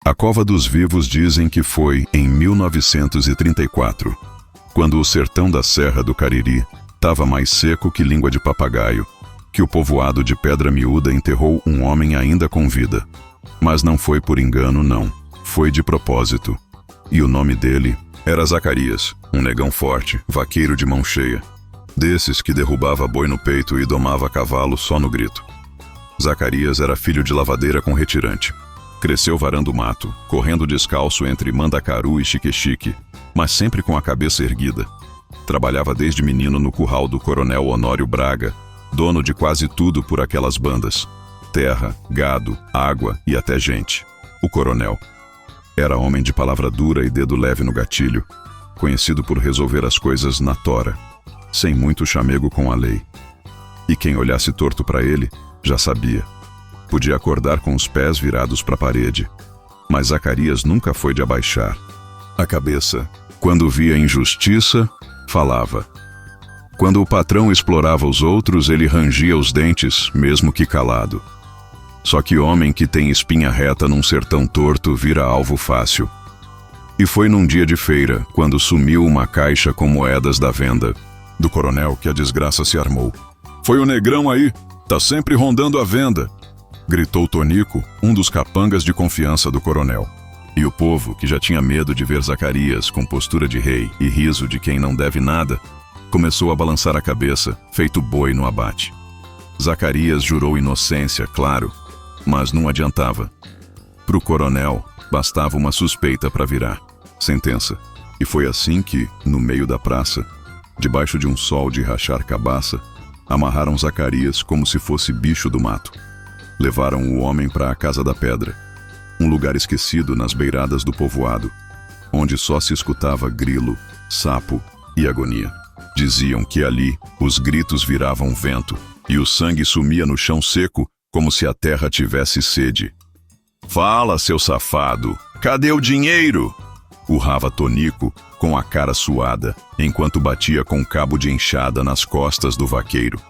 A Cova dos Vivos dizem que foi em 1934, quando o sertão da Serra do Cariri estava mais seco que língua de papagaio, que o povoado de Pedra Miúda enterrou um homem ainda com vida. Mas não foi por engano, não. Foi de propósito. E o nome dele era Zacarias, um negão forte, vaqueiro de mão cheia. Desses que derrubava boi no peito e domava cavalo só no grito. Zacarias era filho de lavadeira com retirante. Cresceu varando o mato, correndo descalço entre Mandacaru e Xique-Xique, mas sempre com a cabeça erguida. Trabalhava desde menino no curral do coronel Honório Braga, dono de quase tudo por aquelas bandas. Terra, gado, água e até gente. O coronel era homem de palavra dura e dedo leve no gatilho, conhecido por resolver as coisas na tora, sem muito chamego com a lei. E quem olhasse torto para ele, já sabia. Podia acordar com os pés virados para a parede, mas Zacarias nunca foi de abaixar a cabeça. Quando via injustiça, falava. Quando o patrão explorava os outros, ele rangia os dentes, mesmo que calado. Só que homem que tem espinha reta num sertão torto vira alvo fácil. E foi num dia de feira, quando sumiu uma caixa com moedas da venda do coronel, que a desgraça se armou. "Foi o negrão aí, tá sempre rondando a venda", gritou Tonico, um dos capangas de confiança do coronel. E o povo, que já tinha medo de ver Zacarias com postura de rei e riso de quem não deve nada, começou a balançar a cabeça, feito boi no abate. Zacarias jurou inocência, claro, mas não adiantava. Pro coronel, bastava uma suspeita para virar sentença. E foi assim que, no meio da praça, debaixo de um sol de rachar cabaça, amarraram Zacarias como se fosse bicho do mato. Levaram o homem para a Casa da Pedra, um lugar esquecido nas beiradas do povoado, onde só se escutava grilo, sapo e agonia. Diziam que ali os gritos viravam vento e o sangue sumia no chão seco como se a terra tivesse sede. "Fala, seu safado, cadê o dinheiro?" urrava Tonico com a cara suada, enquanto batia com cabo de enxada nas costas do vaqueiro.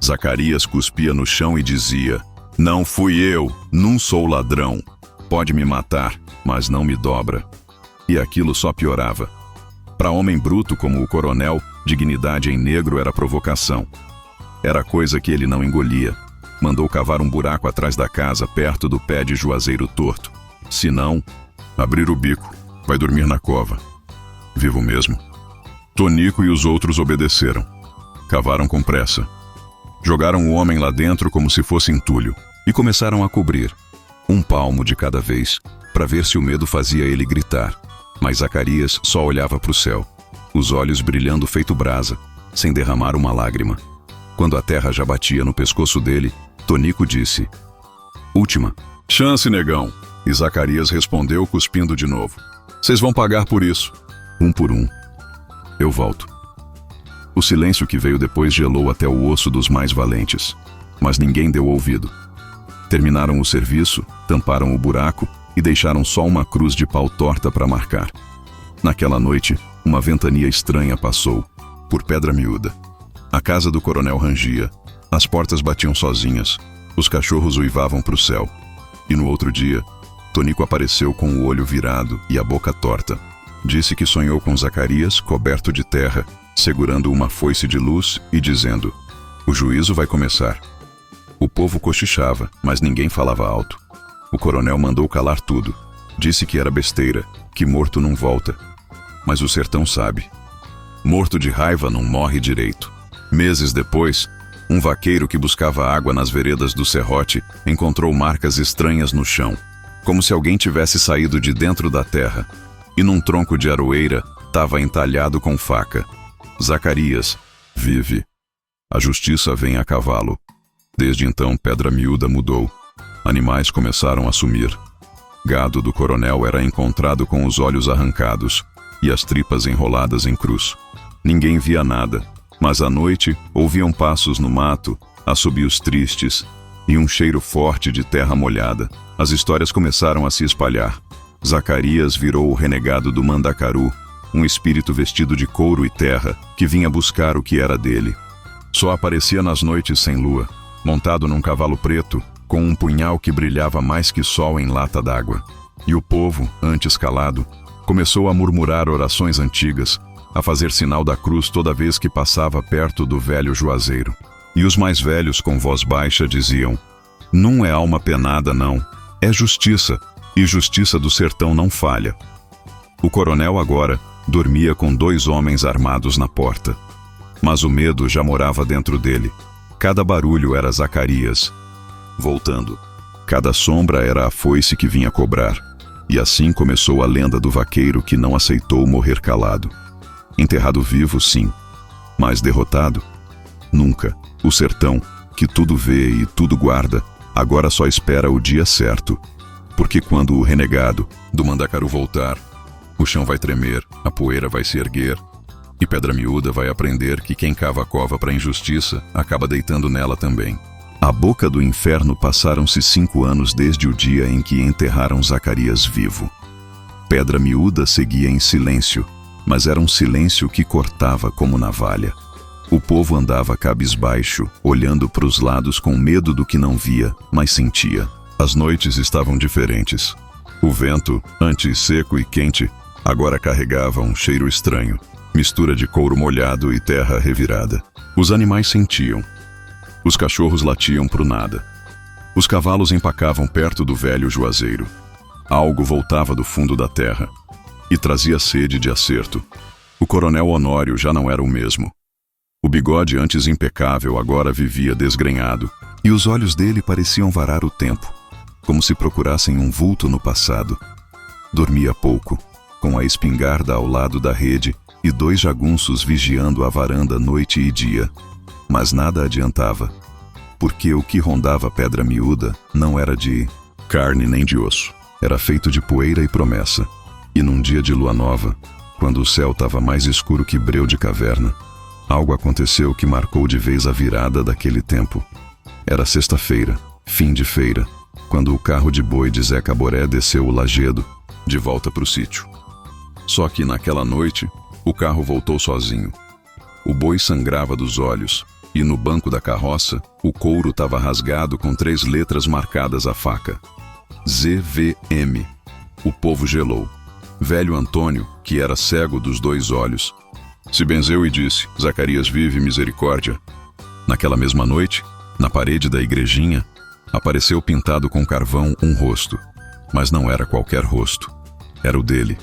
Zacarias cuspia no chão e dizia: "Não fui eu, não sou ladrão. Pode me matar, mas não me dobra." E aquilo só piorava. Para homem bruto como o coronel, dignidade em negro era provocação. Era coisa que ele não engolia. Mandou cavar um buraco atrás da casa, perto do pé de juazeiro torto. Se não, abrir o bico, vai dormir na cova. Vivo mesmo. Tonico e os outros obedeceram. Cavaram com pressa. Jogaram o homem lá dentro como se fosse entulho e começaram a cobrir, um palmo de cada vez, para ver se o medo fazia ele gritar. Mas Zacarias só olhava para o céu, os olhos brilhando feito brasa, sem derramar uma lágrima. Quando a terra já batia no pescoço dele, Tonico disse: "Última chance, negão." E Zacarias respondeu cuspindo de novo: "Vocês vão pagar por isso, um por um. Eu volto." O silêncio que veio depois gelou até o osso dos mais valentes, mas ninguém deu ouvido. Terminaram o serviço, tamparam o buraco e deixaram só uma cruz de pau torta para marcar. Naquela noite, uma ventania estranha passou, por Pedra Miúda. A casa do coronel rangia, as portas batiam sozinhas, os cachorros uivavam para o céu. E no outro dia, Tonico apareceu com o olho virado e a boca torta. Disse que sonhou com Zacarias, coberto de terra, segurando uma foice de luz e dizendo: "O juízo vai começar." O povo cochichava, mas ninguém falava alto. O coronel mandou calar tudo. Disse que era besteira, que morto não volta. Mas o sertão sabe. Morto de raiva não morre direito. Meses depois, um vaqueiro que buscava água nas veredas do serrote encontrou marcas estranhas no chão, como se alguém tivesse saído de dentro da terra. E num tronco de aroeira estava entalhado com faca: "Zacarias, vive." A justiça vem a cavalo. Desde então, Pedra Miúda mudou. Animais começaram a sumir. Gado do coronel era encontrado com os olhos arrancados e as tripas enroladas em cruz. Ninguém via nada, mas à noite ouviam passos no mato, assobios tristes e um cheiro forte de terra molhada. As histórias começaram a se espalhar. Zacarias virou o renegado do Mandacaru, um espírito vestido de couro e terra que vinha buscar o que era dele. Só aparecia nas noites sem lua, montado num cavalo preto, com um punhal que brilhava mais que sol em lata d'água. E o povo, antes calado, começou a murmurar orações antigas, a fazer sinal da cruz toda vez que passava perto do velho juazeiro. E os mais velhos, com voz baixa, diziam: não é alma penada, não. É justiça, e justiça do sertão não falha. O coronel agora dormia com 2 homens armados na porta. Mas o medo já morava dentro dele. Cada barulho era Zacarias voltando. Cada sombra era a foice que vinha cobrar. E assim começou a lenda do vaqueiro que não aceitou morrer calado. Enterrado vivo, sim, mas derrotado? Nunca. O sertão, que tudo vê e tudo guarda, agora só espera o dia certo. Porque quando o renegado do Mandacaru voltar, o chão vai tremer, a poeira vai se erguer, e Pedra Miúda vai aprender que quem cava a cova para a injustiça acaba deitando nela também. À boca do inferno passaram-se 5 anos desde o dia em que enterraram Zacarias vivo. Pedra Miúda seguia em silêncio, mas era um silêncio que cortava como navalha. O povo andava cabisbaixo, olhando para os lados com medo do que não via, mas sentia. As noites estavam diferentes. O vento, antes seco e quente, agora carregava um cheiro estranho, mistura de couro molhado e terra revirada. Os animais sentiam. Os cachorros latiam pro nada. Os cavalos empacavam perto do velho juazeiro. Algo voltava do fundo da terra e trazia sede de acerto. O coronel Honório já não era o mesmo. O bigode, antes impecável, agora vivia desgrenhado, e os olhos dele pareciam varar o tempo, como se procurassem um vulto no passado. Dormia pouco, com a espingarda ao lado da rede e 2 jagunços vigiando a varanda noite e dia. Mas nada adiantava, porque o que rondava Pedra Miúda não era de carne nem de osso. Era feito de poeira e promessa. E num dia de lua nova, quando o céu estava mais escuro que breu de caverna, algo aconteceu que marcou de vez a virada daquele tempo. Era sexta-feira, fim de feira, quando o carro de boi de Zé Caboré desceu o lajedo, de volta para o sítio. Só que naquela noite, o carro voltou sozinho. O boi sangrava dos olhos, e no banco da carroça, o couro estava rasgado com 3 letras marcadas à faca. ZVM. O povo gelou. Velho Antônio, que era cego dos 2 olhos, se benzeu e disse: Zacarias vive, misericórdia. Naquela mesma noite, na parede da igrejinha, apareceu pintado com carvão um rosto. Mas não era qualquer rosto. Era o dele.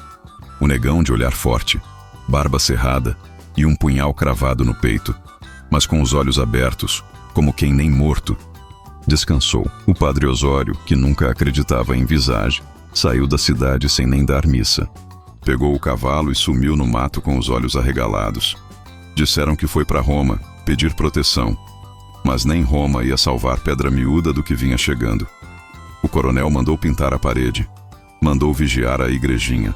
O negão de olhar forte, barba cerrada e um punhal cravado no peito, mas com os olhos abertos, como quem nem morto. Descansou. O padre Osório, que nunca acreditava em visagem, saiu da cidade sem nem dar missa. Pegou o cavalo e sumiu no mato com os olhos arregalados. Disseram que foi para Roma, pedir proteção. Mas nem Roma ia salvar Pedra Miúda do que vinha chegando. O coronel mandou pintar a parede, mandou vigiar a igrejinha.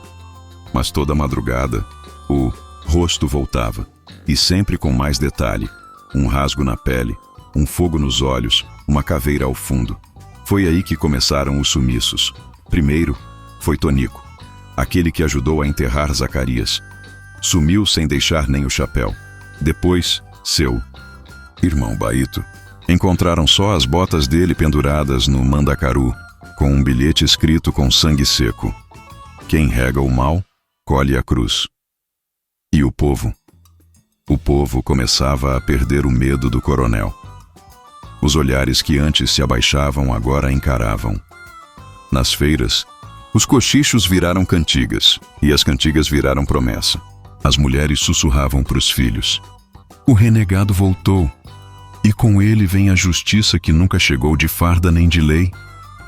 Mas toda madrugada, o rosto voltava, e sempre com mais detalhe. Um rasgo na pele, um fogo nos olhos, uma caveira ao fundo. Foi aí que começaram os sumiços. Primeiro, foi Tonico, aquele que ajudou a enterrar Zacarias. Sumiu sem deixar nem o chapéu. Depois, seu irmão Baito. Encontraram só as botas dele penduradas no Mandacaru, com um bilhete escrito com sangue seco: quem rega o mal, colhe a cruz. E o povo? O povo começava a perder o medo do coronel. Os olhares que antes se abaixavam agora encaravam. Nas feiras, os cochichos viraram cantigas, e as cantigas viraram promessa. As mulheres sussurravam para os filhos: o renegado voltou, e com ele vem a justiça que nunca chegou de farda nem de lei.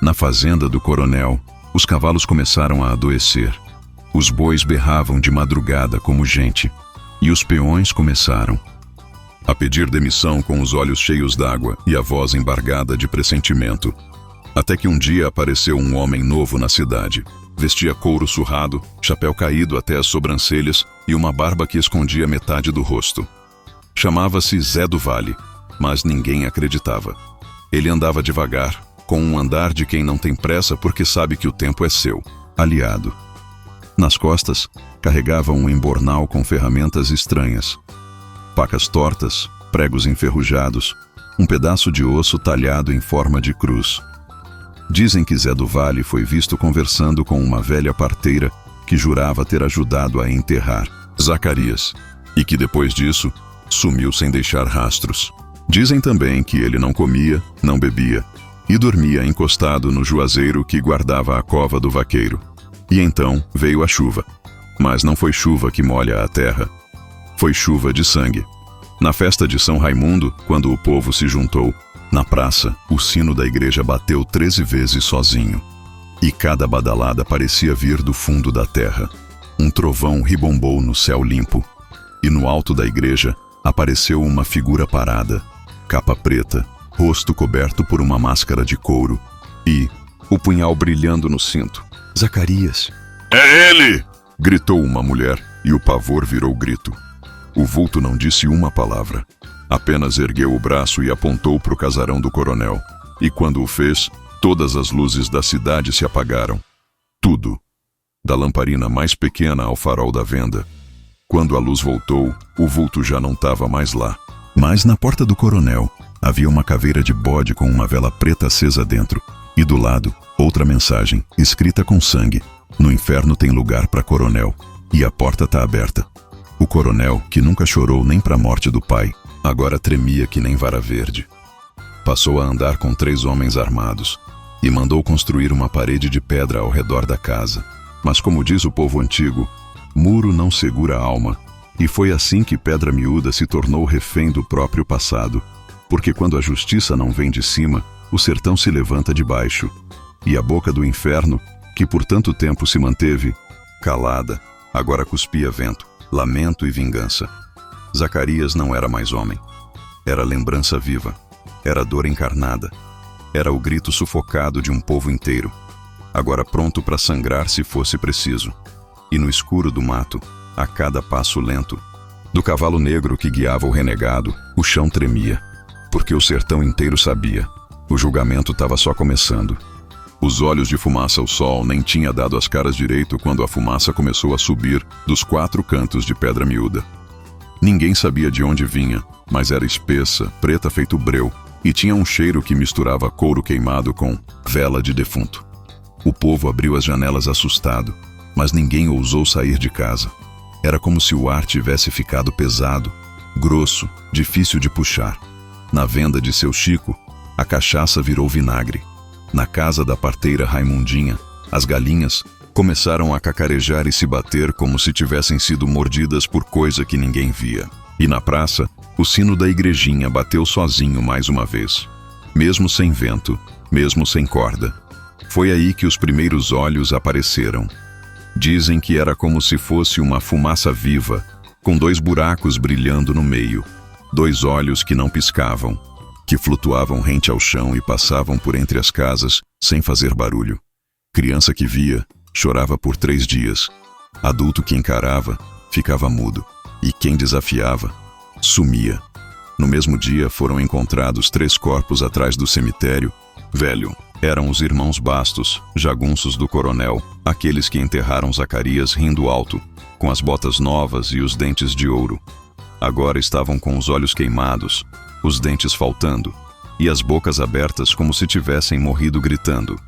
Na fazenda do coronel, os cavalos começaram a adoecer. Os bois berravam de madrugada como gente, e os peões começaram a pedir demissão com os olhos cheios d'água e a voz embargada de pressentimento. Até que um dia apareceu um homem novo na cidade. Vestia couro surrado, chapéu caído até as sobrancelhas e uma barba que escondia metade do rosto. Chamava-se Zé do Vale, mas ninguém acreditava. Ele andava devagar, com um andar de quem não tem pressa porque sabe que o tempo é seu, aliado. Nas costas, carregava um embornal com ferramentas estranhas. Pacas tortas, pregos enferrujados, um pedaço de osso talhado em forma de cruz. Dizem que Zé do Vale foi visto conversando com uma velha parteira que jurava ter ajudado a enterrar Zacarias, e que depois disso sumiu sem deixar rastros. Dizem também que ele não comia, não bebia, e dormia encostado no juazeiro que guardava a cova do vaqueiro. E então veio a chuva. Mas não foi chuva que molha a terra. Foi chuva de sangue. Na festa de São Raimundo, quando o povo se juntou, na praça, o sino da igreja bateu 13 vezes sozinho. E cada badalada parecia vir do fundo da terra. Um trovão ribombou no céu limpo. E no alto da igreja apareceu uma figura parada, capa preta, rosto coberto por uma máscara de couro e o punhal brilhando no cinto. Zacarias! É ele! Gritou uma mulher e o pavor virou grito. O vulto não disse uma palavra. Apenas ergueu o braço e apontou para o casarão do coronel. E quando o fez, todas as luzes da cidade se apagaram. Tudo. Da lamparina mais pequena ao farol da venda. Quando a luz voltou, o vulto já não estava mais lá. Mas na porta do coronel havia uma caveira de bode com uma vela preta acesa dentro. E do lado, outra mensagem, escrita com sangue. No inferno tem lugar para coronel. E a porta está aberta. O coronel, que nunca chorou nem para a morte do pai, agora tremia que nem vara verde. Passou a andar com 3 homens armados e mandou construir uma parede de pedra ao redor da casa. Mas como diz o povo antigo, muro não segura a alma. E foi assim que Pedra Miúda se tornou refém do próprio passado. Porque quando a justiça não vem de cima, o sertão se levanta de baixo. E a boca do inferno, que por tanto tempo se manteve calada, agora cuspia vento, lamento e vingança. Zacarias não era mais homem. Era lembrança viva. Era dor encarnada. Era o grito sufocado de um povo inteiro, agora pronto para sangrar se fosse preciso. E no escuro do mato, a cada passo lento, do cavalo negro que guiava o renegado, o chão tremia, porque o sertão inteiro sabia. O julgamento estava só começando. Os olhos de fumaça ao sol nem tinha dado as caras direito quando a fumaça começou a subir dos 4 cantos de Pedra Miúda. Ninguém sabia de onde vinha, mas era espessa, preta feito breu, e tinha um cheiro que misturava couro queimado com vela de defunto. O povo abriu as janelas assustado, mas ninguém ousou sair de casa. Era como se o ar tivesse ficado pesado, grosso, difícil de puxar. Na venda de seu Chico, a cachaça virou vinagre. Na casa da parteira Raimundinha, as galinhas começaram a cacarejar e se bater como se tivessem sido mordidas por coisa que ninguém via. E na praça, o sino da igrejinha bateu sozinho mais uma vez. Mesmo sem vento, mesmo sem corda. Foi aí que os primeiros olhos apareceram. Dizem que era como se fosse uma fumaça viva, com 2 buracos brilhando no meio. 2 olhos que não piscavam, que flutuavam rente ao chão e passavam por entre as casas sem fazer barulho. Criança que via, chorava por 3 dias. Adulto que encarava, ficava mudo. E quem desafiava, sumia. No mesmo dia foram encontrados 3 corpos atrás do cemitério. Velho, eram os irmãos Bastos, jagunços do coronel, aqueles que enterraram Zacarias rindo alto, com as botas novas e os dentes de ouro. Agora estavam com os olhos queimados, os dentes faltando, e as bocas abertas como se tivessem morrido gritando.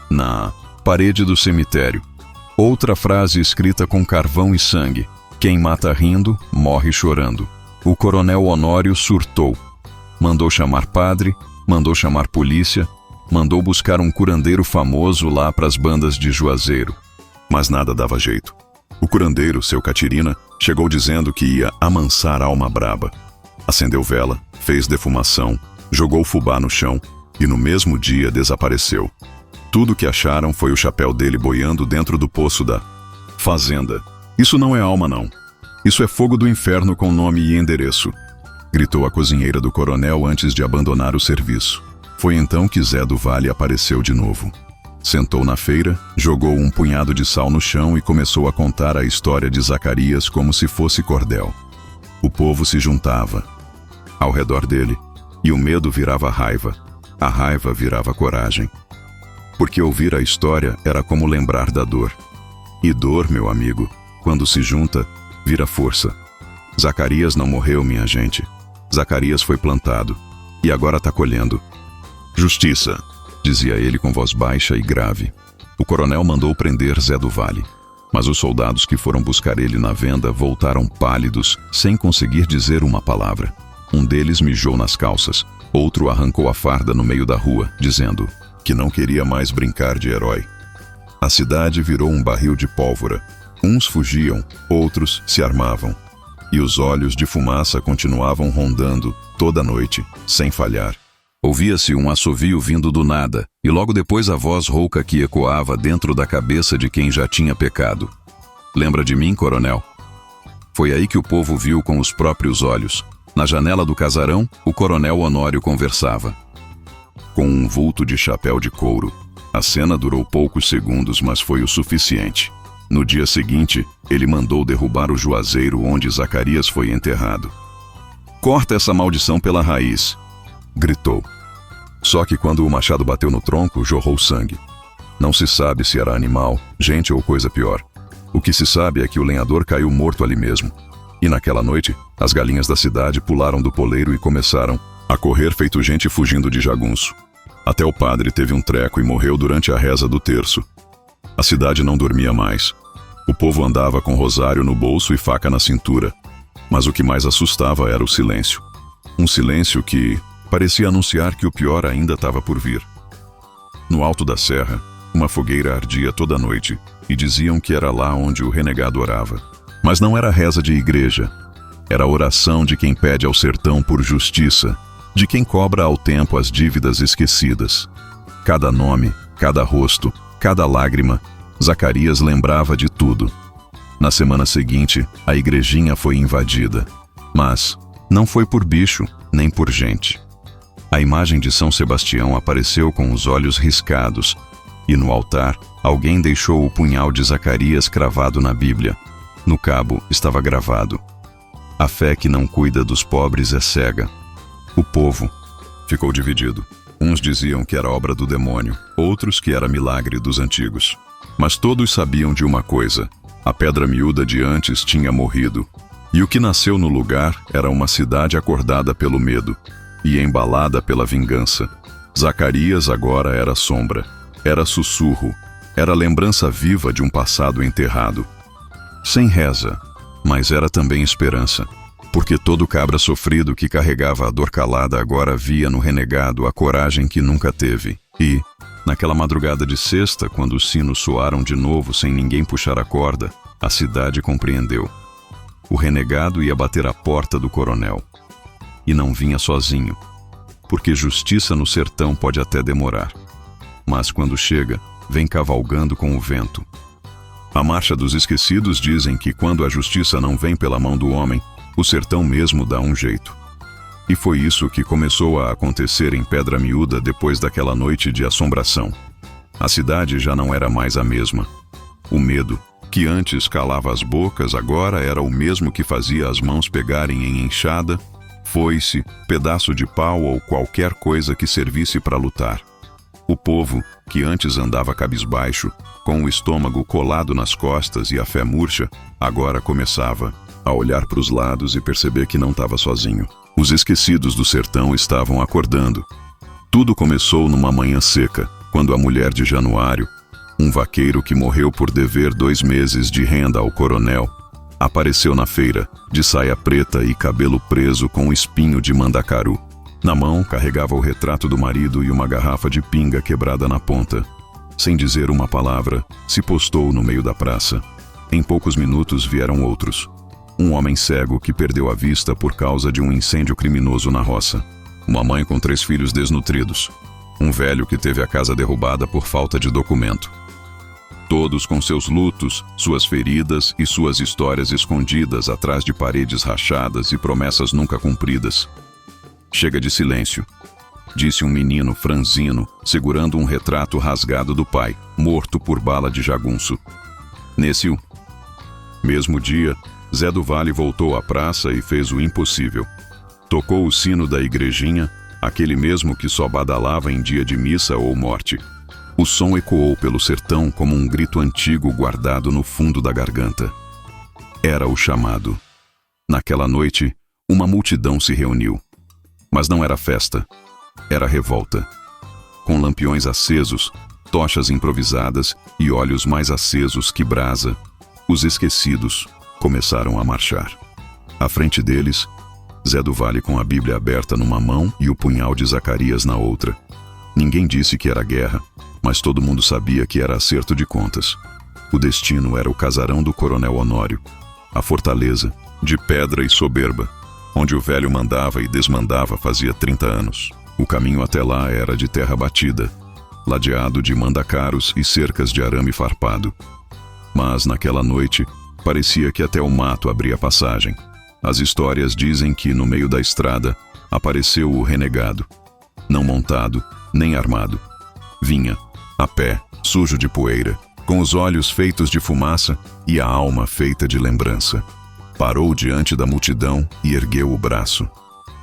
Na parede do cemitério, outra frase escrita com carvão e sangue: quem mata rindo, morre chorando. O coronel Honório surtou. Mandou chamar padre, mandou chamar polícia, mandou buscar um curandeiro famoso lá para as bandas de Juazeiro. Mas nada dava jeito. O curandeiro, seu Catirina, chegou dizendo que ia amansar a alma braba. Acendeu vela, fez defumação, jogou fubá no chão e no mesmo dia desapareceu. Tudo que acharam foi o chapéu dele boiando dentro do poço da fazenda. Isso não é alma, não. Isso é fogo do inferno com nome e endereço, gritou a cozinheira do coronel antes de abandonar o serviço. Foi então que Zé do Vale apareceu de novo. Sentou na feira, jogou um punhado de sal no chão e começou a contar a história de Zacarias como se fosse cordel. O povo se juntava ao redor dele, e o medo virava raiva, a raiva virava coragem. Porque ouvir a história era como lembrar da dor. E dor, meu amigo, quando se junta, vira força. Zacarias não morreu, minha gente. Zacarias foi plantado, e agora está colhendo. Justiça. dizia ele com voz baixa e grave. O coronel mandou prender Zé do Vale, mas os soldados que foram buscar ele na venda voltaram pálidos, sem conseguir dizer uma palavra. Um deles mijou nas calças, outro arrancou a farda no meio da rua, dizendo que não queria mais brincar de herói. A cidade virou um barril de pólvora. Uns fugiam, outros se armavam. E os olhos de fumaça continuavam rondando toda a noite, sem falhar. Ouvia-se um assovio vindo do nada, e logo depois a voz rouca que ecoava dentro da cabeça de quem já tinha pecado. Lembra de mim, coronel? Foi aí que o povo viu com os próprios olhos. Na janela do casarão, o coronel Honório conversava com um vulto de chapéu de couro. A cena durou poucos segundos, mas foi o suficiente. No dia seguinte, ele mandou derrubar o juazeiro onde Zacarias foi enterrado. "Corta essa maldição pela raiz", gritou. Só que quando o machado bateu no tronco, jorrou sangue. Não se sabe se era animal, gente ou coisa pior. O que se sabe é que o lenhador caiu morto ali mesmo. E naquela noite, as galinhas da cidade pularam do poleiro e começaram a correr feito gente fugindo de jagunço. Até o padre teve um treco e morreu durante a reza do terço. A cidade não dormia mais. O povo andava com rosário no bolso e faca na cintura. Mas o que mais assustava era o silêncio. Um silêncio que parecia anunciar que o pior ainda estava por vir. No alto da serra, uma fogueira ardia toda noite e diziam que era lá onde o renegado orava. Mas não era reza de igreja. Era a oração de quem pede ao sertão por justiça, de quem cobra ao tempo as dívidas esquecidas. Cada nome, cada rosto, cada lágrima, Zacarias lembrava de tudo. Na semana seguinte, a igrejinha foi invadida. Mas não foi por bicho, nem por gente. A imagem de São Sebastião apareceu com os olhos riscados, e no altar, alguém deixou o punhal de Zacarias cravado na Bíblia. No cabo estava gravado: "A fé que não cuida dos pobres é cega." O povo ficou dividido. Uns diziam que era obra do demônio, outros que era milagre dos antigos. Mas todos sabiam de uma coisa: a pedra miúda de antes tinha morrido. E o que nasceu no lugar era uma cidade acordada pelo medo e embalada pela vingança. Zacarias agora era sombra, era sussurro, era lembrança viva de um passado enterrado. Sem reza, mas era também esperança. Porque todo cabra sofrido que carregava a dor calada agora via no renegado a coragem que nunca teve. E, naquela madrugada de sexta, quando os sinos soaram de novo sem ninguém puxar a corda, a cidade compreendeu. O renegado ia bater à porta do coronel. E não vinha sozinho, porque justiça no sertão pode até demorar. Mas quando chega, vem cavalgando com o vento. A marcha dos esquecidos dizem que quando a justiça não vem pela mão do homem, o sertão mesmo dá um jeito. E foi isso que começou a acontecer em Pedra Miúda depois daquela noite de assombração. A cidade já não era mais a mesma. O medo, que antes calava as bocas, agora era o mesmo que fazia as mãos pegarem em enxada, foice, pedaço de pau ou qualquer coisa que servisse para lutar. O povo, que antes andava cabisbaixo, com o estômago colado nas costas e a fé murcha, agora começava a olhar para os lados e perceber que não estava sozinho. Os esquecidos do sertão estavam acordando. Tudo começou numa manhã seca, quando a mulher de Januário, um vaqueiro que morreu por dever 2 meses de renda ao coronel, apareceu na feira, de saia preta e cabelo preso com espinho de mandacaru. Na mão, carregava o retrato do marido e uma garrafa de pinga quebrada na ponta. Sem dizer uma palavra, se postou no meio da praça. Em poucos minutos vieram outros. Um homem cego que perdeu a vista por causa de um incêndio criminoso na roça. Uma mãe com 3 filhos desnutridos. Um velho que teve a casa derrubada por falta de documento. Todos com seus lutos, suas feridas e suas histórias escondidas atrás de paredes rachadas e promessas nunca cumpridas. "Chega de silêncio", disse um menino franzino, segurando um retrato rasgado do pai, morto por bala de jagunço. Nesse mesmo dia, Zé do Vale voltou à praça e fez o impossível. Tocou o sino da igrejinha, aquele mesmo que só badalava em dia de missa ou morte. O som ecoou pelo sertão como um grito antigo guardado no fundo da garganta. Era o chamado. Naquela noite, uma multidão se reuniu. Mas não era festa, era revolta. com lampiões acesos, tochas improvisadas e olhos mais acesos que brasa. Os esquecidos começaram a marchar. À frente deles, Zé do Vale com a Bíblia aberta numa mão e o punhal de Zacarias na outra. Ninguém disse que era guerra, mas todo mundo sabia que era acerto de contas. O destino era o casarão do Coronel Honório, a fortaleza, de pedra e soberba, onde o velho mandava e desmandava fazia 30 anos. O caminho até lá era de terra batida, ladeado de mandacaros e cercas de arame farpado. Mas naquela noite, parecia que até o mato abria passagem. As histórias dizem que no meio da estrada apareceu o renegado, não montado, nem armado. Vinha, a pé, sujo de poeira, com os olhos feitos de fumaça e a alma feita de lembrança. Parou diante da multidão e ergueu o braço.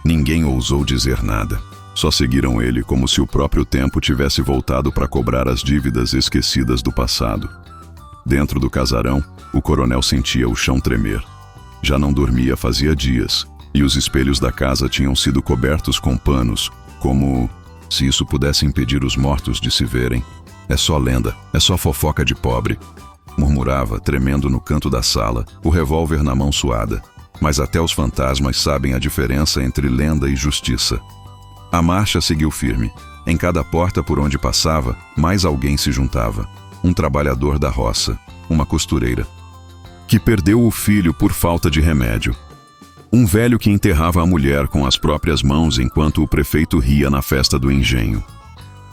Ninguém ousou dizer nada. Só seguiram ele como se o próprio tempo tivesse voltado para cobrar as dívidas esquecidas do passado. Dentro do casarão, o coronel sentia o chão tremer. Já não dormia fazia dias, e os espelhos da casa tinham sido cobertos com panos, como se isso pudesse impedir os mortos de se verem. É só lenda, é só fofoca de pobre, murmurava, tremendo no canto da sala, o revólver na mão suada. Mas até os fantasmas sabem a diferença entre lenda e justiça. A marcha seguiu firme. Em cada porta por onde passava, mais alguém se juntava. Um trabalhador da roça, uma costureira, que perdeu o filho por falta de remédio. Um velho que enterrava a mulher com as próprias mãos enquanto o prefeito ria na festa do engenho.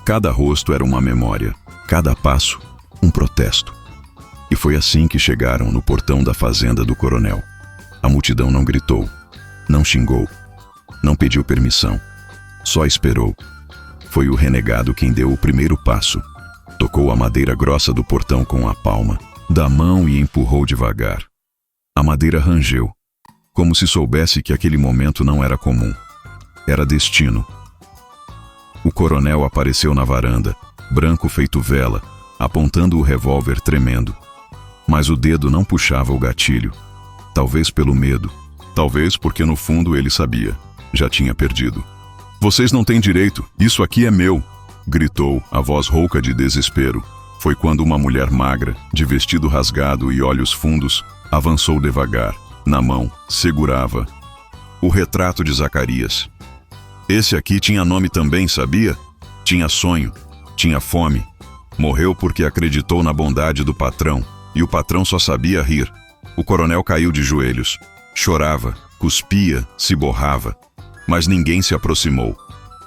Cada rosto era uma memória, cada passo, um protesto. E foi assim que chegaram no portão da fazenda do coronel. A multidão não gritou, não xingou, não pediu permissão, só esperou. Foi o renegado quem deu o primeiro passo. Tocou a madeira grossa do portão com a palma da mão e empurrou devagar. A madeira rangeu, como se soubesse que aquele momento não era comum. Era destino. O coronel apareceu na varanda, branco feito vela, apontando o revólver tremendo. Mas o dedo não puxava o gatilho. Talvez pelo medo, talvez porque no fundo ele sabia. Já tinha perdido. "Vocês não têm direito, isso aqui é meu!" gritou, a voz rouca de desespero. Foi quando uma mulher magra, de vestido rasgado e olhos fundos, avançou devagar. Na mão, segurava o retrato de Zacarias. Esse aqui tinha nome também, sabia? Tinha sonho, tinha fome. Morreu porque acreditou na bondade do patrão, e o patrão só sabia rir. O coronel caiu de joelhos. Chorava, cuspia, se borrava. Mas ninguém se aproximou.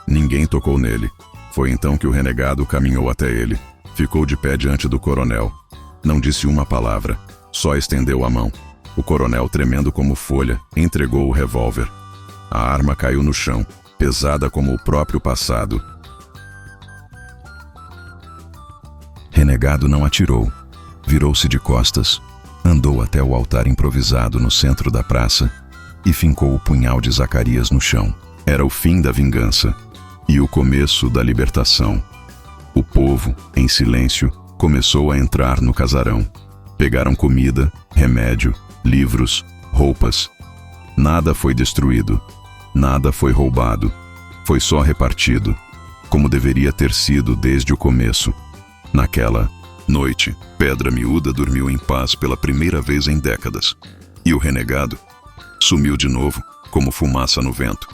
Ninguém tocou nele. Foi então que o renegado caminhou até ele. Ficou de pé diante do coronel. Não disse uma palavra, só estendeu a mão. O coronel, tremendo como folha, entregou o revólver. A arma caiu no chão, pesada como o próprio passado. Renegado não atirou. Virou-se de costas, andou até o altar improvisado no centro da praça e fincou o punhal de Zacarias no chão. Era o fim da vingança e o começo da libertação. O povo, em silêncio, começou a entrar no casarão. Pegaram comida, remédio, livros, roupas. Nada foi destruído, nada foi roubado. Foi só repartido, como deveria ter sido desde o começo. Naquela noite, Pedra Miúda dormiu em paz pela primeira vez em décadas. E o renegado sumiu de novo, como fumaça no vento.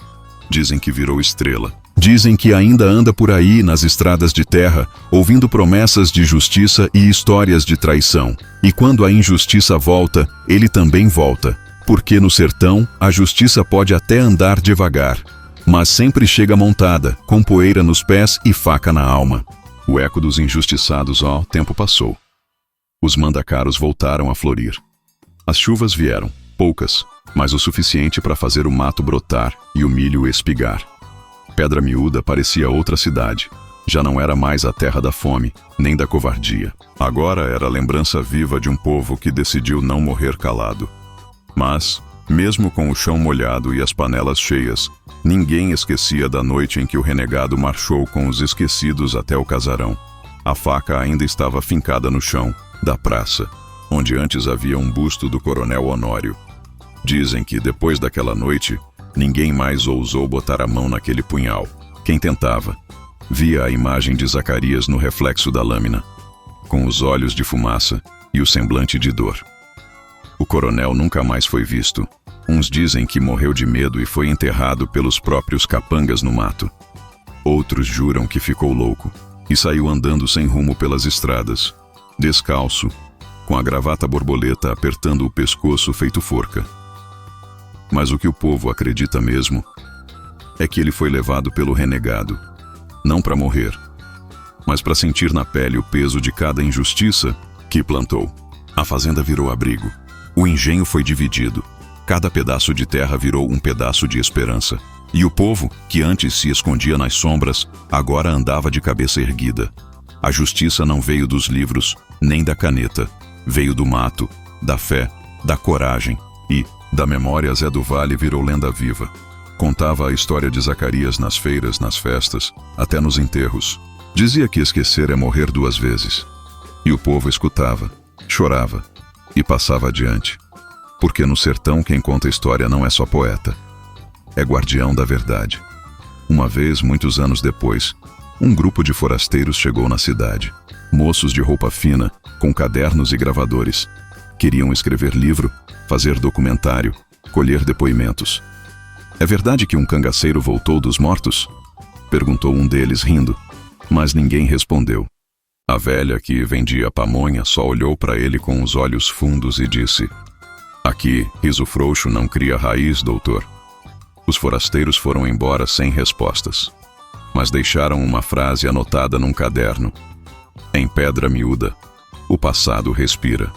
Dizem que virou estrela. Dizem que ainda anda por aí nas estradas de terra, ouvindo promessas de justiça e histórias de traição. E quando a injustiça volta, ele também volta. Porque no sertão, a justiça pode até andar devagar, mas sempre chega montada, com poeira nos pés e faca na alma. O eco dos injustiçados, tempo passou. Os mandacaros voltaram a florir. As chuvas vieram, poucas, mas o suficiente para fazer o mato brotar e o milho espigar. Pedra Miúda parecia outra cidade. Já não era mais a terra da fome, nem da covardia. Agora era a lembrança viva de um povo que decidiu não morrer calado. Mas, mesmo com o chão molhado e as panelas cheias, ninguém esquecia da noite em que o renegado marchou com os esquecidos até o casarão. A faca ainda estava fincada no chão da praça, onde antes havia um busto do coronel Honório. Dizem que depois daquela noite, ninguém mais ousou botar a mão naquele punhal. Quem tentava, via a imagem de Zacarias no reflexo da lâmina, com os olhos de fumaça e o semblante de dor. O coronel nunca mais foi visto. Uns dizem que morreu de medo e foi enterrado pelos próprios capangas no mato. Outros juram que ficou louco e saiu andando sem rumo pelas estradas, descalço, com a gravata borboleta apertando o pescoço feito forca. Mas o que o povo acredita mesmo é que ele foi levado pelo renegado, não para morrer, mas para sentir na pele o peso de cada injustiça que plantou. A fazenda virou abrigo. O engenho foi dividido. Cada pedaço de terra virou um pedaço de esperança. E o povo, que antes se escondia nas sombras, agora andava de cabeça erguida. A justiça não veio dos livros, nem da caneta. Veio do mato, da fé, da coragem e, da memória, Zé do Vale virou lenda viva. Contava a história de Zacarias nas feiras, nas festas, até nos enterros. Dizia que esquecer é morrer 2 vezes. E o povo escutava, chorava e passava adiante. Porque no sertão quem conta história não é só poeta, é guardião da verdade. Uma vez, muitos anos depois, um grupo de forasteiros chegou na cidade. Moços de roupa fina, com cadernos e gravadores. Queriam escrever livro, fazer documentário, colher depoimentos. É verdade que um cangaceiro voltou dos mortos? Perguntou um deles rindo, mas ninguém respondeu. A velha que vendia pamonha só olhou para ele com os olhos fundos e disse: "Aqui, riso frouxo não cria raiz, doutor." Os forasteiros foram embora sem respostas, mas deixaram uma frase anotada num caderno. Em pedra miúda, o passado respira.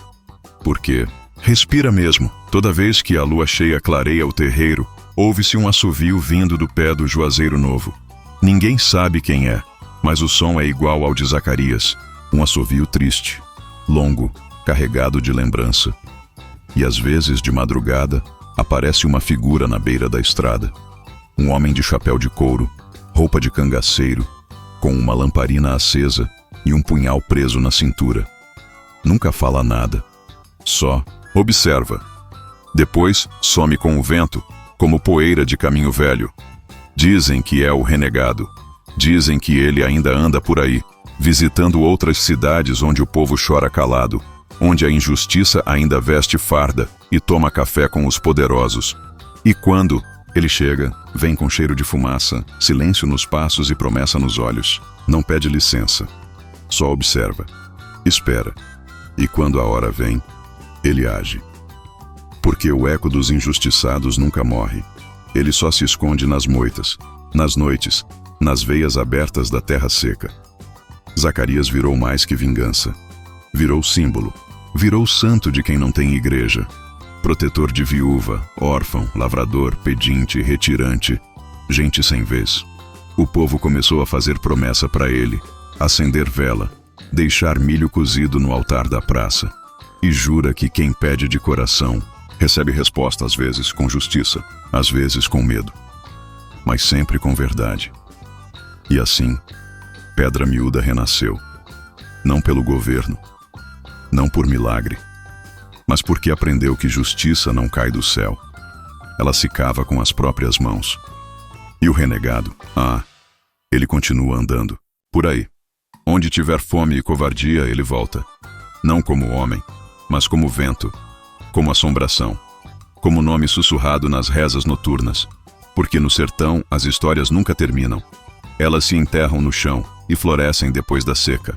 Porque respira mesmo. Toda vez que a lua cheia clareia o terreiro, ouve-se um assovio vindo do pé do juazeiro novo. Ninguém sabe quem é, mas o som é igual ao de Zacarias. Um assovio triste, longo, carregado de lembrança. E às vezes, de madrugada, aparece uma figura na beira da estrada. Um homem de chapéu de couro, roupa de cangaceiro, com uma lamparina acesa e um punhal preso na cintura. Nunca fala nada, só observa. Depois some com o vento, como poeira de caminho velho. Dizem que é o renegado. Dizem que ele ainda anda por aí, visitando outras cidades onde o povo chora calado, onde a injustiça ainda veste farda e toma café com os poderosos. E quando ele chega, vem com cheiro de fumaça, silêncio nos passos e promessa nos olhos. Não pede licença, só observa, espera. E quando a hora vem, ele age. Porque o eco dos injustiçados nunca morre. Ele só se esconde nas moitas, nas noites, nas veias abertas da terra seca. Zacarias virou mais que vingança. Virou símbolo. Virou santo de quem não tem igreja. Protetor de viúva, órfão, lavrador, pedinte, retirante, gente sem vez. O povo começou a fazer promessa para ele, acender vela, deixar milho cozido no altar da praça. E jura que quem pede de coração recebe resposta, às vezes com justiça, às vezes com medo, mas sempre com verdade. E assim, Pedra Miúda renasceu, não pelo governo, não por milagre, mas porque aprendeu que justiça não cai do céu. Ela se cava com as próprias mãos. E o renegado, ele continua andando, por aí. Onde tiver fome e covardia, ele volta. Não como homem, mas como vento, como assombração, como nome sussurrado nas rezas noturnas. Porque no sertão as histórias nunca terminam. Elas se enterram no chão e florescem depois da seca.